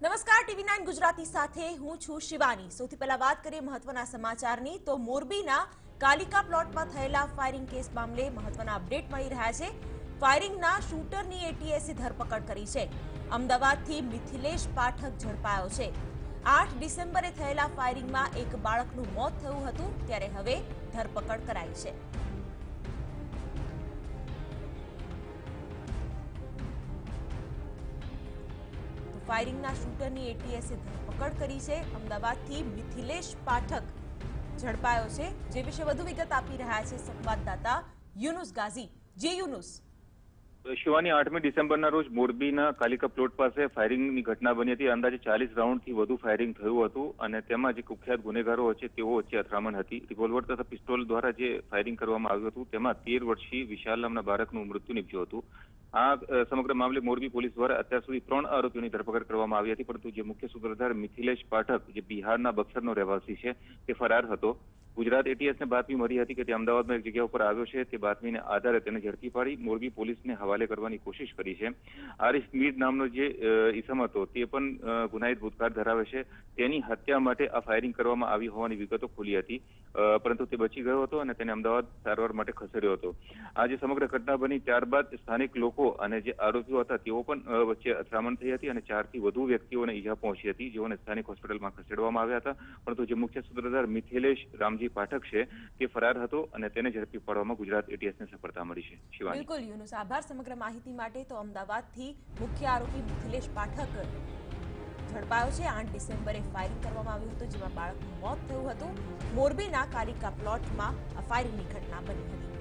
નમસ્કાર TV9 ગુજરાતી સાથે હું છું શિવાની। સૌથી પહેલા વાત કરીએ મહત્વના સમાચારની તો મોરબીના કાલિકા પ્લોટમાં થયેલા ફાયરિંગ કેસ મામલે મહત્વના અપડેટ મળી રહ્યા છે। ફાયરિંગના શૂટરની એટીએસે ધરપકડ કરી છે। અમદાવાદથી મિથિલેશ પાઠક ઝડપાયો છે। 8 ડિસેમ્બરે થયેલા ફાયરિંગમાં એક બાળકનું મોત થયું હતું, ત્યારે હવે ધરપકડ કરાઈ છે। ફાયરિંગના શૂટરની એટીએસે ધરપકડ કરી છે। અમદાવાદથી મિથિલેશ પાઠક ઝડપાયો છે, જે વિશે વધુ વિગત આપી રહ્યા છે સંવાદદાતા યુનુસ ગાઝી। જે યુનુસ, શિવાની 8મી ડિસેમ્બરના રોજ મોરબીના કાલિકા પ્લોટ પાસે ફાયરિંગની ઘટના બની હતી। અંદાજે 40 રાઉન્ડથી વધુ ફાયરિંગ થયું હતું અને તેમાં જે કુખ્યાત ગુનેગારો છે તેઓ વચ્ચે અથડામણ હતી। રિવોલ્વર તથા પિસ્તોલ દ્વારા જે ફાયરિંગ કરવામાં આવ્યું હતું તેમાં 13 વર્ષીય વિશાલ નામના બાળકનું મૃત્યુ નીપજ્યું હતું। આ સમગ્ર મામલે મોરબી પોલીસ દ્વારા અત્યાર સુધી 3 આરોપીઓની ધરપકડ કરવામાં આવી હતી, પરંતુ જે મુખ્ય સૂત્રધાર મિથિલેશ પાઠક, જે બિહારના બક્સરનો રહેવાસી છે, તે ફરાર હતો। ગુજરાત એટીએસને બાતમી મળી હતી કે તે અમદાવાદમાં એક જગ્યા ઉપર આવ્યો છે। તે બાતમીને આધારે તેને ઝડપી પાડી મોરબી પોલીસને હવાલે કરવાની કોશિશ કરી છે। આરિફ મીર નામનો જે ઈસમ હતો તે પણ ગુનાહિત ભૂતકાળ ધરાવે છે। તેની હત્યા માટે આ ફાયરિંગ કરવામાં આવી હોવાની વિગતો ખુલી હતી, પરંતુ તે બચી ગયો હતો અને તેને અમદાવાદ સારવાર માટે ખસેડ્યો હતો। આ જે સમગ્ર ઘટના બની ત્યારબાદ સ્થાનિક લોકો અને જે આરોપીઓ હતા તેઓ પણ વચ્ચે અથડામણ થઈ હતી અને 4 થી વધુ વ્યક્તિઓને ઈજા પહોંચી હતી, જેઓને સ્થાનિક હોસ્પિટલમાં ખસેડવામાં આવ્યા હતા, પરંતુ જે મુખ્ય સૂત્રધાર મિથિલેશ રામજી પાઠક છે તે ફરાર હતો અને તેને ઝડપી પાડવામાં ગુજરાત એટીએસને સફળતા મળી છે। શિવાની, બિલકુલ યુનુસ, આભાર સમગ્ર માહિતી માટે। તો અમદાવાદથી મુખ્ય આરોપી મિથિલેશ પાઠક ઝડપાયો છે। 8 ડિસેમ્બરે ફાયરિંગ કરવામાં આવ્યું હતું, જેમાં બાળકનું મોત થયું હતું। મોરબીના કાલિકા પ્લોટમાં આ ફાયરિંગની ઘટના બની હતી।